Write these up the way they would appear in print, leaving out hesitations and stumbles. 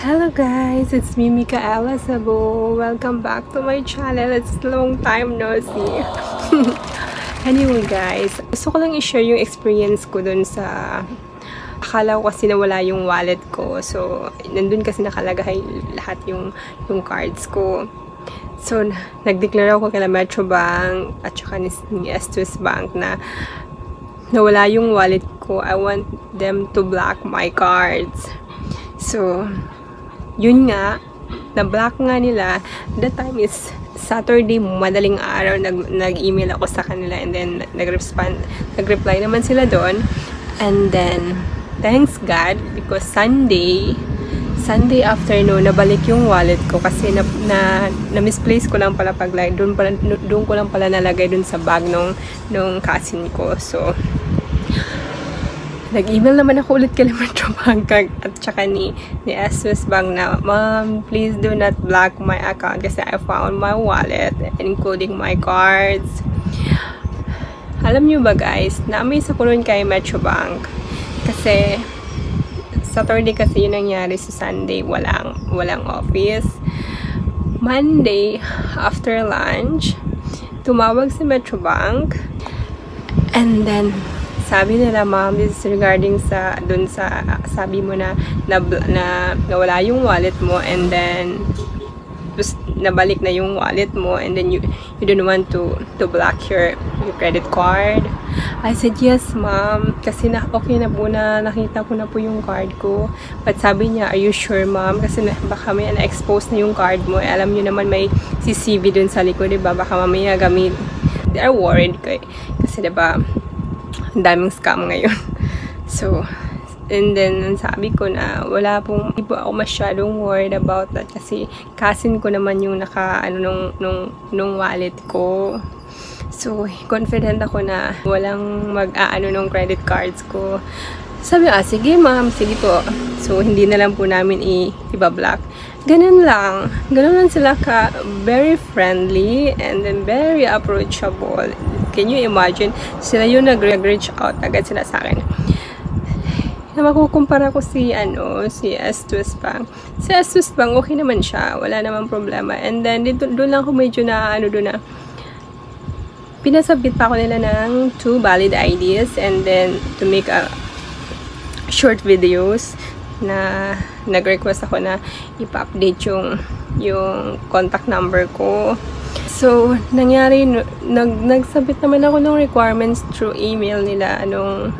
Hello guys, it's me Micaela Sabo. Welcome back to my channel. It's a long time no see. Anyway guys, gusto ko lang i-share yung experience ko dun sa akala ko kasi nawala yung wallet ko. So, nandun kasi nakalagay lahat yung cards ko. So, nag-declare ako kay Metro Bank at saka ni S2S Bank na nawala yung wallet ko. I want them to block my cards. So, yun nga, na-block nga nila. That time is Saturday, madaling araw, nag-email ako sa kanila and then nag-reply naman sila doon. And then, thanks God, because Sunday afternoon, nabalik yung wallet ko kasi na-misplace ko lang pala paglagay. Doon ko lang pala nalagay doon sa bag nung cousin ko. So, nag-email naman ako ulit kay Metro Bank at saka ni S2S Bank na, Ma'am, please do not block my account kasi I found my wallet including my cards. Alam nyo ba guys, na-amaze ako nun kay Metro Bank kasi Saturday kasi yun nangyari, sa Sunday walang office. Monday after lunch, tumawag si Metro Bank and then sabi nila, ma'am, this is regarding sa sabi mo na nawala yung wallet mo and then nabalik na yung wallet mo and then you don't want to block your credit card. I said, yes ma'am, kasi okay na po, na nakita ko na po yung card ko. But sabi niya, are you sure ma'am? Kasi baka may na-expose na yung card mo. Alam niyo naman may CCTV dun sa likod, diba? Baka mamaya gamit. They are worried kasi diba, ang daming scam ngayon. So, and then sabi ko na hindi po ako masyadong worried about that kasi cousin ko naman yung nung wallet ko. So, confident ako na walang mag-aano nung credit cards ko. Sabi ko, sige ma'am, sige po. So, hindi na lang po namin i-block. Ganun lang sila very friendly and then very approachable. Can you imagine? Sila yung nag-reach out agad sila sa akin. Na makukumpara ko si S2S Bank. Si S2S Bank, okay naman siya. Wala namang problema. And then, doon lang ako medyo na, pinasabit pa ako nila ng 2 valid IDs and then to make a short videos na nag-request ako na ipa-update yung contact number ko. So, nangyari, nagsabit naman ako ng requirements through email nila anong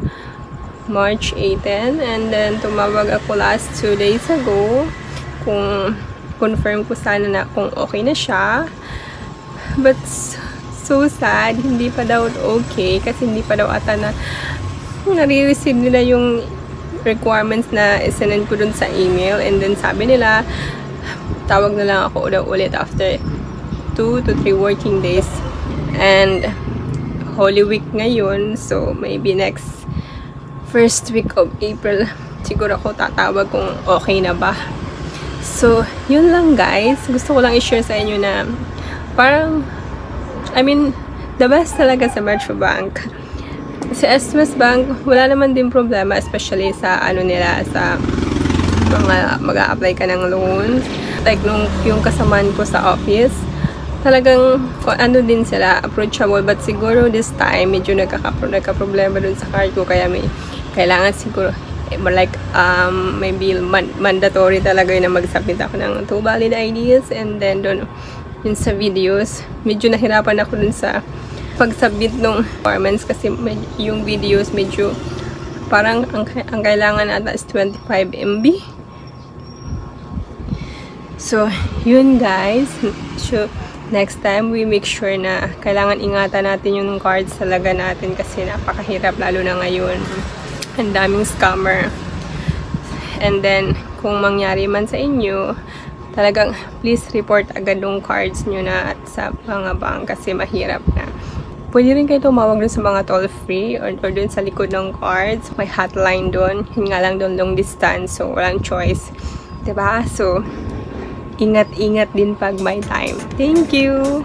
March 18 and then tumawag ako last 2 days ago kung confirm ko sana na kung okay na siya. But so sad, hindi pa daw okay kasi hindi pa daw ata na nare-receive nila yung requirements na isinend ko dun sa email and then sabi nila tawag na lang ako ulit after 2 to 3 working days and Holy Week ngayon, so maybe next first week of April siguro ako tatawag kung okay na ba. So yun lang guys, gusto ko lang i-share sa inyo na parang the best talaga sa Metro Bank. Sa S2S Bank, wala naman din problema, especially sa sa mga mag-a-apply ka ng loans. Like yung kasamaan ko sa office, talagang din sila, approachable. But siguro this time, medyo nagka-problema dun sa card ko, kaya may kailangan siguro, maybe mandatory talaga yun na mag-submit ako ng 2 valid IDs and then dun sa videos, medyo nahirapan ako dun sa pag-submit ng requirements kasi yung videos medyo parang ang kailangan ata is 25 MB. So, yun guys. So, next time we make sure na kailangan ingatan natin yung cards talaga natin kasi napakahirap lalo na ngayon. Ang daming scammer. And then, kung mangyari man sa inyo, talagang please report agad yung cards nyo na sa mga bank kasi mahirap na. Pwede rin kayo tumawag dun sa mga toll-free or dun sa likod ng cards. May hotline dun. Yun nga lang dun long distance. So, walang choice. Diba? So, ingat-ingat din pag may time. Thank you!